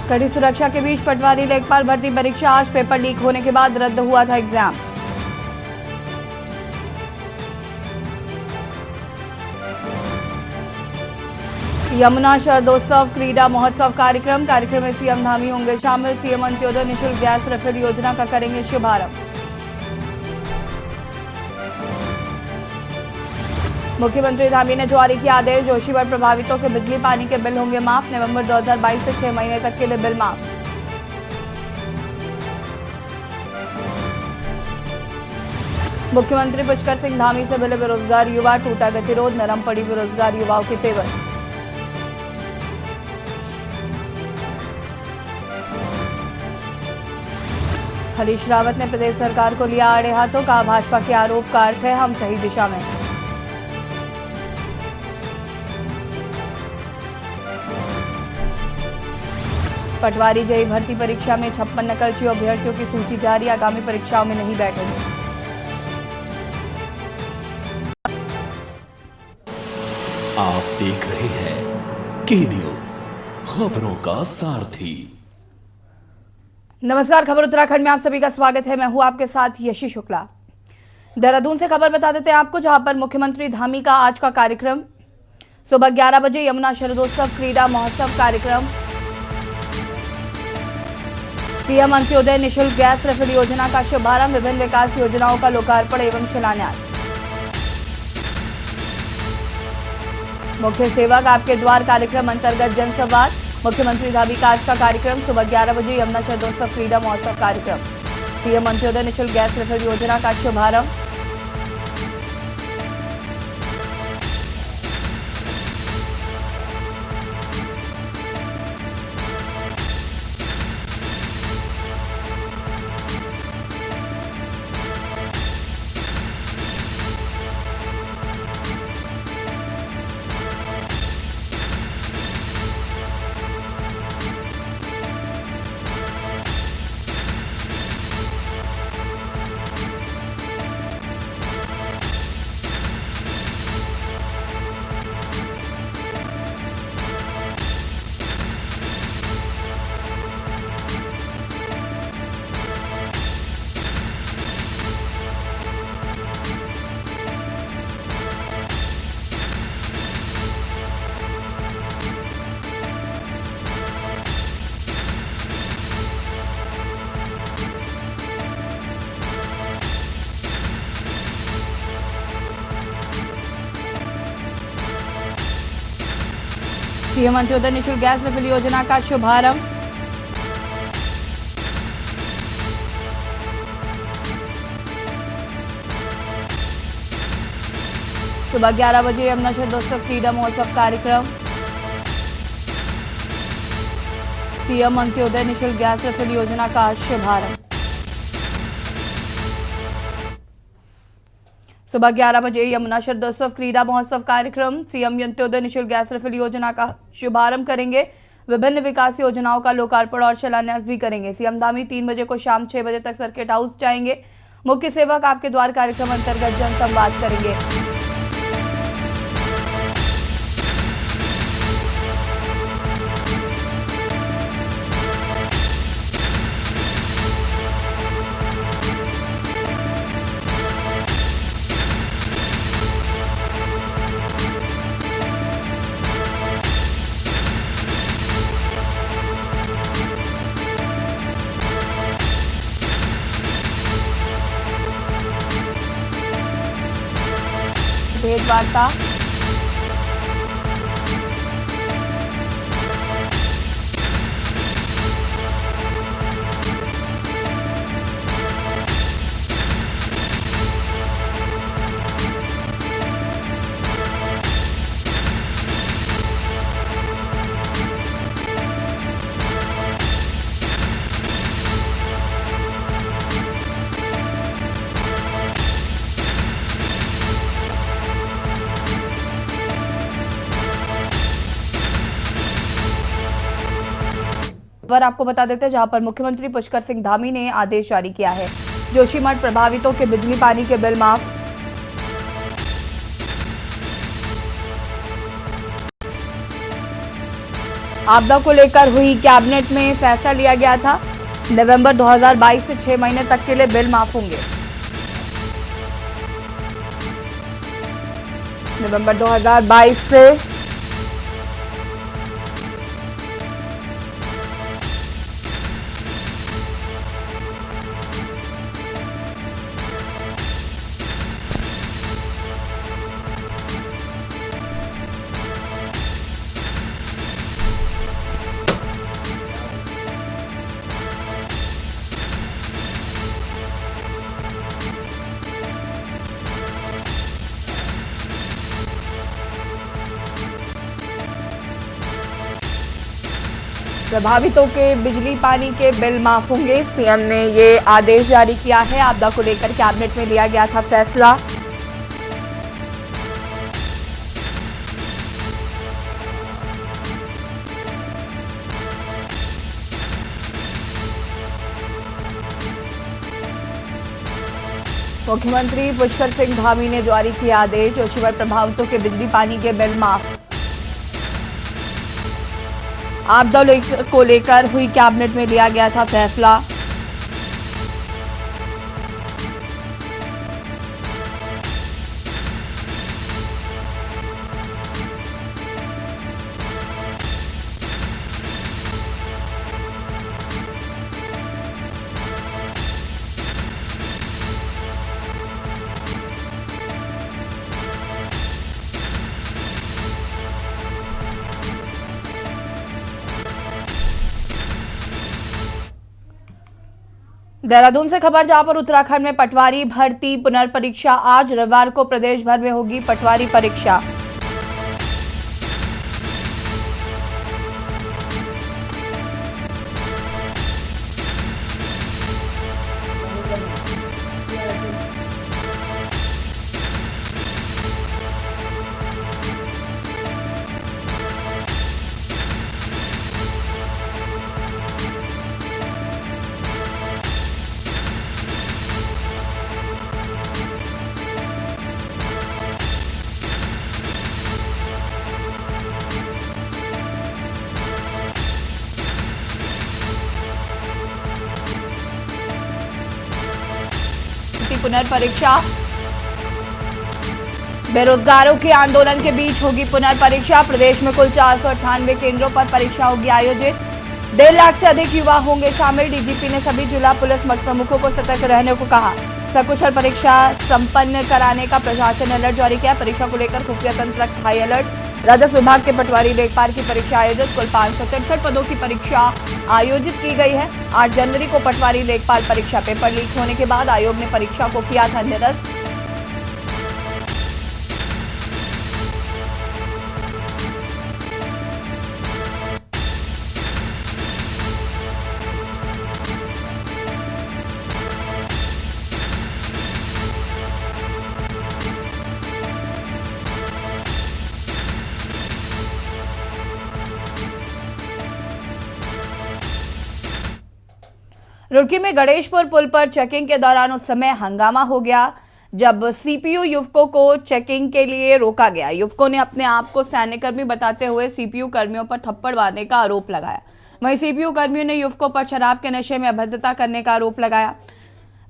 कड़ी सुरक्षा के बीच पटवारी लेखपाल भर्ती परीक्षा आज पेपर लीक होने के बाद रद्द हुआ था एग्जाम। यमुना शरदोत्सव क्रीड़ा महोत्सव कार्यक्रम में सीएम धामी होंगे शामिल। सीएम अंत्योदय निःशुल्क गैस रिफिल योजना का करेंगे शुभारंभ। मुख्यमंत्री धामी ने जारी किया आदेश, जोशीमठ प्रभावितों के बिजली पानी के बिल होंगे माफ। नवंबर 2022 से 6 महीने तक के लिए बिल माफ। मुख्यमंत्री पुष्कर सिंह धामी से मिले बेरोजगार युवा, टूटा गतिरोध, नरम पड़ी बेरोजगार युवाओं की तेवर। हरीश रावत ने प्रदेश सरकार को लिया आड़े हाथों, कहा भाजपा के आरोप का अर्थ है हम सही दिशा में। पटवारी जेईई भर्ती परीक्षा में 56 नकलचियों अभ्यर्थियों की सूची जारी, आगामी परीक्षाओं में नहीं बैठेंगे। आप देख रहे हैं के न्यूज, खबरों का सारथी। नमस्कार, खबर उत्तराखंड में आप सभी का स्वागत है। मैं हूं आपके साथ यशी शुक्ला। देहरादून से खबर बता देते हैं आपको, जहां पर मुख्यमंत्री धामी का आज का कार्यक्रम सुबह 11 बजे यमुना शरदोत्सव क्रीड़ा महोत्सव कार्यक्रम, सीएम अंत्योदय निःशुल्क गैस रिफिल योजना का शुभारंभ, विभिन्न विकास योजनाओं का लोकार्पण एवं शिलान्यास। मुख्य सेवक आपके द्वार कार्यक्रम अंतर्गत जनसंवाद। मुख्यमंत्री धामी का आज का कार्यक्रम सुबह 11 बजे यमुना शरदोत्सव क्रीड़ा महोत्सव कार्यक्रम, सीएम अंत्योदय निःशुल्क गैस रिफिल योजना का शुभारंभ। सीएम अंत्योदय निःशुल्क गैस रिफिल योजना का शुभारंभ। सुबह 11 बजे यमुना शरदोत्सव क्रीड़ा महोत्सव कार्यक्रम, सीएम अंत्योदय निःशुल्क गैस रिफिल योजना का शुभारंभ। सुबह 11 बजे यमुना शरदोत्सव क्रीड़ा महोत्सव कार्यक्रम, सीएम अंत्योदय निःशुल्क गैस रिफिल योजना का शुभारंभ करेंगे, विभिन्न विकास योजनाओं का लोकार्पण और शिलान्यास भी करेंगे। सीएम धामी 3 बजे को शाम 6 बजे तक सर्किट हाउस जाएंगे। मुख्य सेवक आपके द्वार कार्यक्रम अंतर्गत जनसंवाद करेंगे। भेंट वार्ता, खबर आपको बता देते हैं, जहां पर मुख्यमंत्री पुष्कर सिंह धामी ने आदेश जारी किया है। जोशीमठ प्रभावितों के बिजली पानी के बिल माफ। आपदा को लेकर हुई कैबिनेट में फैसला लिया गया था। नवंबर 2022 से 6 महीने तक के लिए बिल माफ होंगे। नवंबर 2022 से प्रभावितों के बिजली पानी के बिल माफ होंगे। सीएम ने ये आदेश जारी किया है। आपदा को लेकर कैबिनेट में लिया गया था फैसला। मुख्यमंत्री पुष्कर सिंह धामी ने जारी किया आदेश। जोशीमठ प्रभावितों के बिजली पानी के बिल माफ। आपदा को लेकर हुई कैबिनेट में लिया गया था फैसला। देहरादून से खबर, जहां पर उत्तराखंड में पटवारी भर्ती पुनर्परीक्षा आज रविवार को प्रदेश भर में होगी पटवारी परीक्षा। पुनर्परीक्षा, बेरोजगारों के आंदोलन के बीच होगी पुनर्परीक्षा। प्रदेश में कुल 498 केंद्रों पर परीक्षा होगी आयोजित। 1.5 लाख से अधिक युवा होंगे शामिल। डीजीपी ने सभी जिला पुलिस मत प्रमुखों को सतर्क रहने को कहा। सकुशल परीक्षा संपन्न कराने का प्रशासन ने अलर्ट जारी किया। परीक्षा को लेकर खुफिया तंत्र रखा हाई अलर्ट। राजस्व विभाग के पटवारी लेखपाल की परीक्षा आयोजित। कुल 563 पदों की परीक्षा आयोजित की गई है। 8 जनवरी को पटवारी लेखपाल परीक्षा पेपर लीक होने के बाद आयोग ने परीक्षा को किया था निरस्त। रुड़की में गणेशपुर पुल पर चेकिंग के दौरान उस समय हंगामा हो गया जब सीपीयू युवकों को चेकिंग के लिए रोका गया। युवकों ने अपने आप को सैन्यकर्मी बताते हुए सीपीयू कर्मियों पर थप्पड़ मारने का आरोप लगाया। वहीं सीपीयू कर्मियों ने युवकों पर शराब के नशे में अभद्रता करने का आरोप लगाया।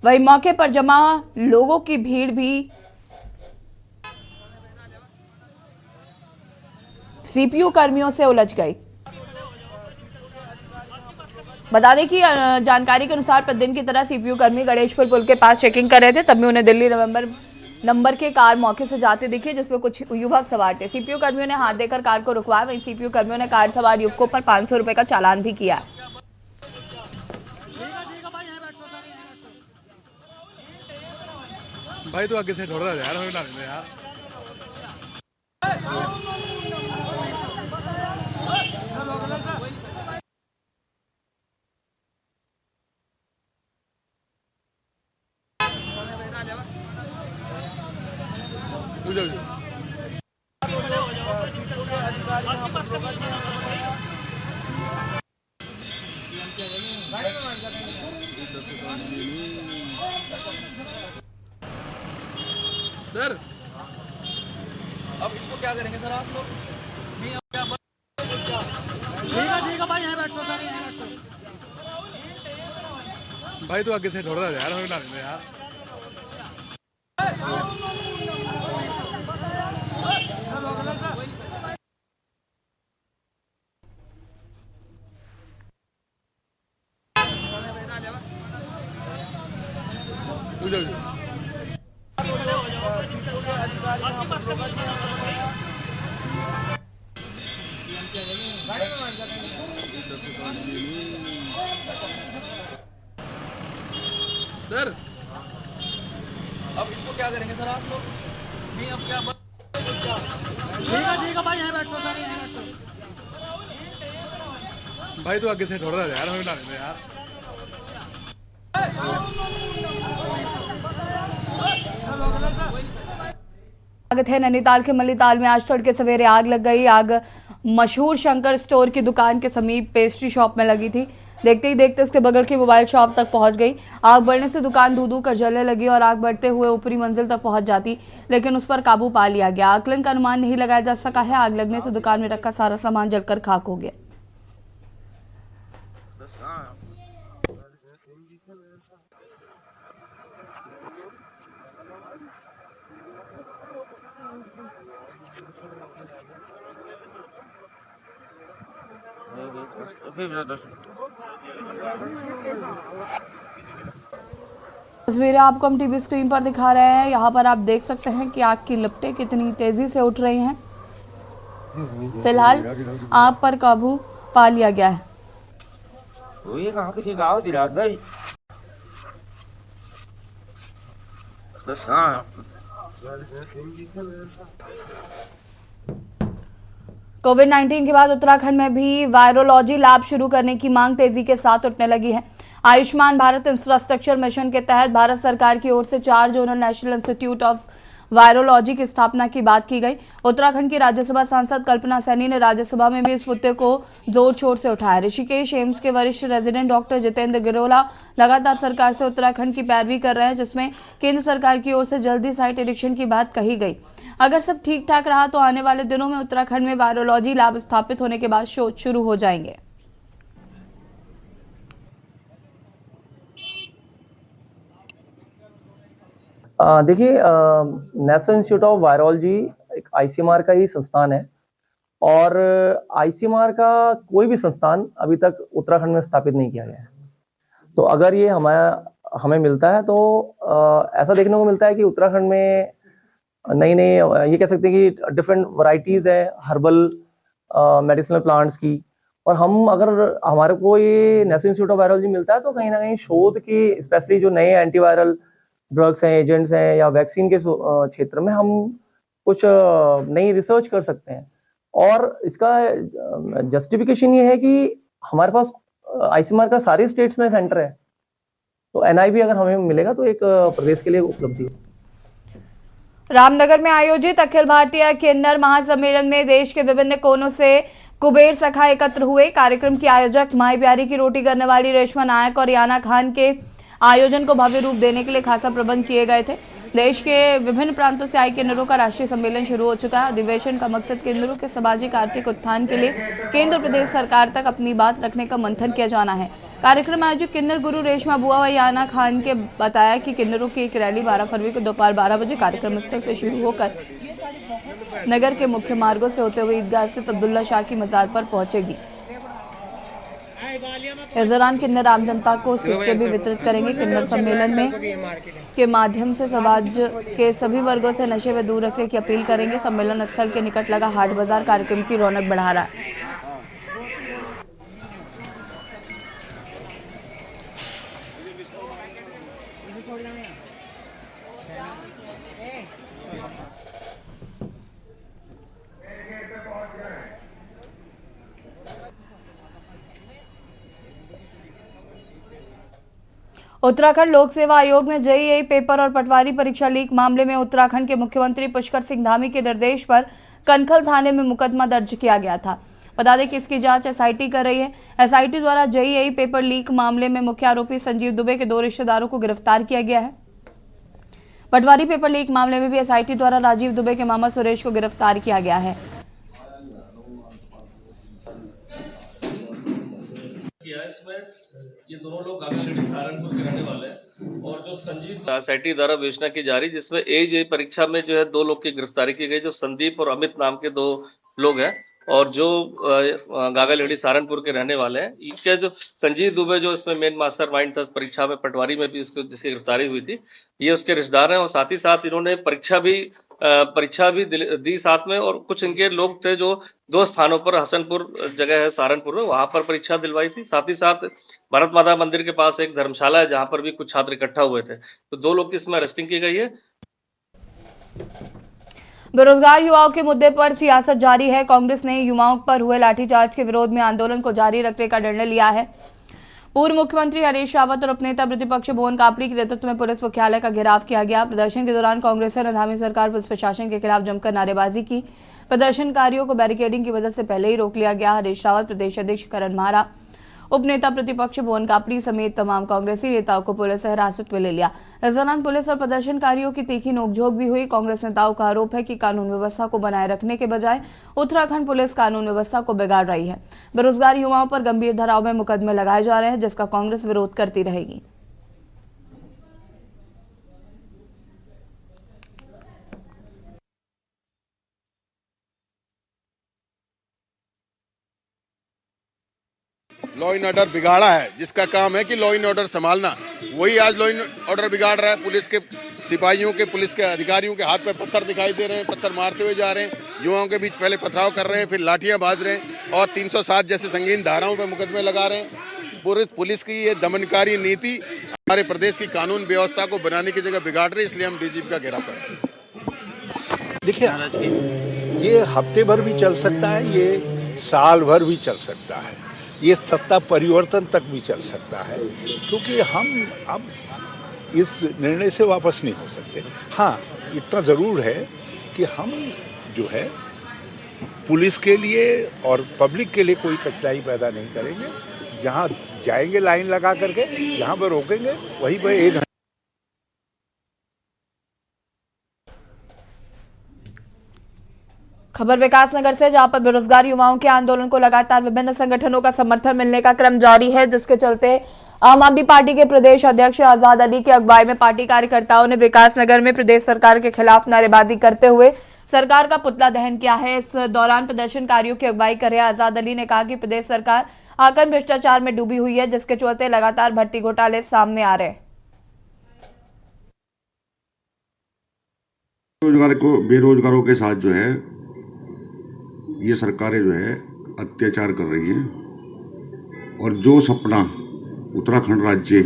वहीं मौके पर जमा लोगों की भीड़ भी सीपीयू कर्मियों से उलझ गई। बता दें कि जानकारी के अनुसार प्रतिदिन की तरह सीपीयू कर्मी गणेशपुर पुल के पास चेकिंग कर रहे थे, तभी उन्हें दिल्ली नंबर के कार मौके से जाते दिखे जिसमें कुछ युवक सवार थे। सीपीयू कर्मियों ने हाथ देकर कार को रुकवाया। वहीं सीपीयू कर्मियों ने कार सवार युवकों पर 500 रुपए का चालान भी किया। भाई तो आगे से थोड़ा यार सर अब इसको क्या करेंगे सर आप लोग? भाई तू आगे से थोड़ा सा यार हमें डालने यार तू जा सर अब इनको क्या करेंगे सर आप लोग नहीं अब क्या ठीक है भाई, यहाँ बैठो सर, यहाँ बैठो। भाई तू आगे से थोड़ा सा यार हमें डालने यार स्वागत है। नैनीताल के मल्लीताल में आज तड़के सवेरे आग लग गई। आग मशहूर शंकर स्टोर की दुकान के समीप पेस्ट्री शॉप में लगी थी। देखते ही देखते उसके बगल की मोबाइल शॉप तक पहुंच गई। आग बढ़ने से दुकान धू धू कर जलने लगी और आग बढ़ते हुए ऊपरी मंजिल तक पहुंच जाती, लेकिन उस पर काबू पा लिया गया। आकलन का अनुमान नहीं लगाया जा सका है। आग लगने से दुकान में रखा सारा सामान जलकर खाक हो गया। तस्वीरें आपको हम टीवी स्क्रीन पर दिखा रहे हैं। यहाँ पर आप देख सकते हैं कि आग की लपटें कितनी तेजी से उठ रही हैं। फिलहाल आग पर काबू पा लिया गया है। कोविड-19 के बाद उत्तराखंड में भी वायरोलॉजी लैब शुरू करने की मांग तेजी के साथ उठने लगी है। आयुष्मान भारत इंफ्रास्ट्रक्चर मिशन के तहत भारत सरकार की ओर से 4 zonal national institute of virology की स्थापना की बात की गई। उत्तराखंड की राज्यसभा सांसद कल्पना सैनी ने राज्यसभा में भी इस मुद्दे को जोर शोर से उठाया। ऋषिकेश एम्स के वरिष्ठ रेजिडेंट डॉक्टर जितेंद्र गिरोला लगातार सरकार से उत्तराखंड की पैरवी कर रहे हैं, जिसमें केंद्र सरकार की ओर से जल्दी साइट निरीक्षण की बात कही गई। अगर सब ठीक ठाक रहा तो आने वाले दिनों में उत्तराखंड में वायरोलॉजी लैब स्थापित होने के बाद शोध शुरू हो जाएंगे। देखिए, नेशनल इंस्टीट्यूट ऑफ वायरोलॉजी एक आईसीएमआर का ही संस्थान है और आईसीएमआर का कोई भी संस्थान अभी तक उत्तराखंड में स्थापित नहीं किया गया है। तो अगर ये हमें मिलता है तो ऐसा देखने को मिलता है कि उत्तराखंड में नई नई ये कह सकते हैं कि डिफरेंट वैरायटीज़ है हर्बल मेडिसिनल प्लांट्स की, और अगर हमारे को ये नेशनल इंस्टीट्यूट ऑफ वायरोलॉजी मिलता है तो कहीं ना कहीं शोध की, स्पेशली जो नए एंटीवायरल ड्रग्स हैं, एजेंट्स हैं या वैक्सीन के क्षेत्र में हम कुछ नई रिसर्च कर सकते हैं। और इसका जस्टिफिकेशन ये है कि हमारे पास आईसीएमआर का सारे स्टेट्स में सेंटर है, तो एनआईवी अगर हमें मिलेगा तो एक प्रदेश के लिए उपलब्धि है। रामनगर में आयोजित अखिल भारतीय किन्नर महासम्मेलन में देश के विभिन्न कोनों से कुबेर सखा एकत्र हुए। कार्यक्रम की आयोजक माई प्यारी की रोटी करने वाली रेशमा नायक और याना खान के आयोजन को भव्य रूप देने के लिए खासा प्रबंध किए गए थे। देश के विभिन्न प्रांतों से आए किन्नरों का राष्ट्रीय सम्मेलन शुरू हो चुका है। अधिवेशन का मकसद किन्नरों के सामाजिक आर्थिक उत्थान के लिए केंद्र प्रदेश सरकार तक अपनी बात रखने का मंथन किया जाना है। कार्यक्रम आयोजक किन्नर गुरु रेशमा बुआ व याना खान के बताया कि किन्नरों की एक रैली 12 फरवरी को दोपहर 12 बजे कार्यक्रम स्थल से शुरू होकर नगर के मुख्य मार्गों से होते हुए ईदगाह स्थित अब्दुल्ला शाह की मजार पर पहुंचेगी। इस दौरान किन्नर आम जनता को सिक्के भी वितरित करेंगे। किन्नर सम्मेलन में के माध्यम से समाज के सभी वर्गों से नशे में दूर रखने की अपील करेंगे। सम्मेलन स्थल के निकट लगा हाट बाजार कार्यक्रम की रौनक बढ़ा रहा है। उत्तराखंड लोक सेवा आयोग में जेईई पेपर और पटवारी परीक्षा लीक मामले में उत्तराखंड के मुख्यमंत्री पुष्कर सिंह धामी के निर्देश पर कनखल थाने में मुकदमा दर्ज किया गया था। बता दें कि इसकी जांच एसआईटी कर रही है। एसआईटी द्वारा जेईई पेपर लीक मामले में मुख्य आरोपी संजीव दुबे के 2 रिश्तेदारों को गिरफ्तार किया गया है। पटवारी पेपर लीक मामले में भी एसआईटी द्वारा राजीव दुबे के मामा सुरेश को गिरफ्तार किया गया है। किया है। इसमें ये दोनों लोग गागागढ़ी सहारनपुर के रहने वाले हैं और जो संजीव SIT द्वारा विवेचना की जा रही, जिसमें AJ परीक्षा में जो है 2 लोग की गिरफ्तारी की गई, जो संदीप और अमित नाम के 2 लोग हैं और जो गागागढ़ी सहारनपुर के रहने वाले हैं। इनके जो संजीव दुबे जो इसमें मेन मास्टर माइंड था, परीक्षा में पटवारी में भी इसको जिसकी गिरफ्तारी हुई थी, ये उसके रिश्तेदार हैं और साथ ही साथ इन्होंने परीक्षा भी दी साथ में। और कुछ इनके लोग थे जो 2 स्थानों पर, हसनपुर जगह है सहारनपुर में, वहां पर परीक्षा दिलवाई थी। साथ ही साथ भारत माता मंदिर के पास एक धर्मशाला है जहां पर भी कुछ छात्र इकट्ठा हुए थे। तो 2 लोग की इसमें अरेस्टिंग की गई है। बेरोजगार युवाओं के मुद्दे पर सियासत जारी है। कांग्रेस ने युवाओं पर हुए लाठीचार्ज के विरोध में आंदोलन को जारी रखने का निर्णय लिया है। पूर्व मुख्यमंत्री हरीश रावत और उपनेता प्रतिपक्ष भुवन कापड़ी के नेतृत्व में पुलिस मुख्यालय का घेराव किया गया। प्रदर्शन के दौरान कांग्रेस ने धामी सरकार पुलिस प्रशासन के खिलाफ जमकर नारेबाजी की। प्रदर्शनकारियों को बैरिकेडिंग की वजह से पहले ही रोक लिया गया। हरीश रावत, प्रदेश अध्यक्ष करण माहरा, उपनेता प्रतिपक्ष भुवन कापड़ी समेत तमाम कांग्रेसी नेताओं को पुलिस ने हिरासत में ले लिया। इस दौरान पुलिस और प्रदर्शनकारियों की तीखी नोकझोंक भी हुई। कांग्रेस नेताओं का आरोप है कि कानून व्यवस्था को बनाए रखने के बजाय उत्तराखंड पुलिस कानून व्यवस्था को बिगाड़ रही है। बेरोजगार युवाओं पर गंभीर धाराओं में मुकदमे लगाए जा रहे हैं, जिसका कांग्रेस विरोध करती रहेगी। लॉ इन ऑर्डर बिगाड़ा है, जिसका काम है कि लॉ इन ऑर्डर संभालना, वही आज लॉ इन ऑर्डर बिगाड़ रहा है। पुलिस के सिपाहियों के, पुलिस के अधिकारियों के हाथ पे पत्थर दिखाई दे रहे हैं, पत्थर मारते हुए जा रहे हैं, युवाओं के बीच पहले पथराव कर रहे हैं, फिर लाठियां बाज रहे हैं और 307 जैसे संगीन धाराओं पे मुकदमे लगा रहे हैं। पुलिस की ये दमनकारी नीति हमारे प्रदेश की कानून व्यवस्था को बनाने की जगह बिगाड़ रही है, इसलिए हम DGP का घेराव कर रहे हैं। देखिए, ये हफ्ते भर भी चल सकता है, ये साल भर भी चल सकता है, ये सत्ता परिवर्तन तक भी चल सकता है, क्योंकि हम अब इस निर्णय से वापस नहीं हो सकते। हाँ, इतना ज़रूर है कि हम जो है पुलिस के लिए और पब्लिक के लिए कोई कठिनाई पैदा नहीं करेंगे। जहाँ जाएंगे लाइन लगा करके, जहाँ पर रोकेंगे वहीं पर 1 घंटे। खबर विकासनगर से, जहां पर बेरोजगार युवाओं के आंदोलन को लगातार विभिन्न संगठनों का समर्थन मिलने का क्रम जारी है, जिसके चलते आम आदमी पार्टी के प्रदेश अध्यक्ष आजाद अली की अगुवाई में पार्टी कार्यकर्ताओं ने विकासनगर में प्रदेश सरकार के खिलाफ नारेबाजी करते हुए सरकार का पुतला दहन किया है। इस दौरान प्रदर्शनकारियों की अगुवाई कर रहे आजाद अली ने कहा कि प्रदेश सरकार आकन भ्रष्टाचार में डूबी हुई है, जिसके चलते लगातार भर्ती घोटाले सामने आ रहे हैं। बेरोजगारों के साथ जो है ये सरकारें जो है अत्याचार कर रही हैं और जो सपना उत्तराखंड राज्य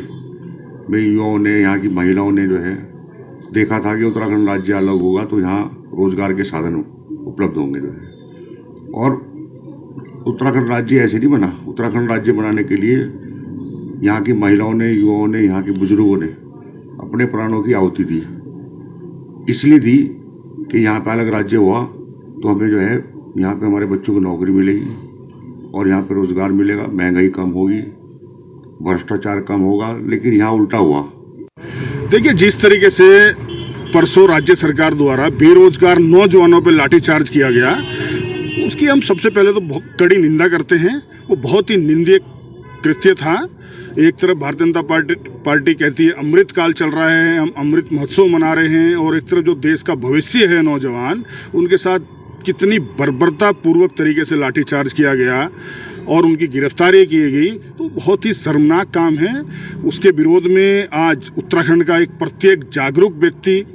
में युवाओं ने, यहाँ की महिलाओं ने जो है देखा था कि उत्तराखंड राज्य अलग होगा तो यहाँ रोजगार के साधन उपलब्ध होंगे जो है, और उत्तराखंड राज्य ऐसे नहीं बना। उत्तराखंड राज्य बनाने के लिए यहाँ की महिलाओं ने, युवाओं ने, यहाँ के बुजुर्गों ने अपने प्राणों की आहुति दी। इसलिए दी कि यहाँ पे अलग राज्य हुआ तो हमें जो है यहाँ पे हमारे बच्चों को नौकरी मिलेगी और यहाँ पे रोजगार मिलेगा, महंगाई कम होगी, भ्रष्टाचार कम होगा। लेकिन यहाँ उल्टा हुआ। देखिए, जिस तरीके से परसों राज्य सरकार द्वारा बेरोजगार नौजवानों पर लाठीचार्ज किया गया, उसकी हम सबसे पहले तो बहुत कड़ी निंदा करते हैं। वो बहुत ही निंदनीय कृत्य था। एक तरफ भारतीय जनता पार्टी कहती है अमृत काल चल रहा है, हम अमृत महोत्सव मना रहे हैं, और एक तरफ जो देश का भविष्य है नौजवान, उनके साथ कितनी बर्बरता पूर्वक तरीके से लाठीचार्ज किया गया और उनकी गिरफ्तारी की गई, तो बहुत ही शर्मनाक काम है। उसके विरोध में आज उत्तराखंड का एक प्रत्येक जागरूक व्यक्ति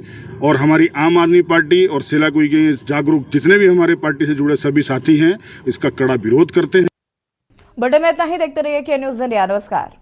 और हमारी आम आदमी पार्टी और सेलाकुई के जागरूक जितने भी हमारे पार्टी से जुड़े सभी साथी हैं, इसका कड़ा विरोध करते हैं। बड़े में इतना ही। देखते रहिए के न्यूज़ इंडिया। नमस्कार।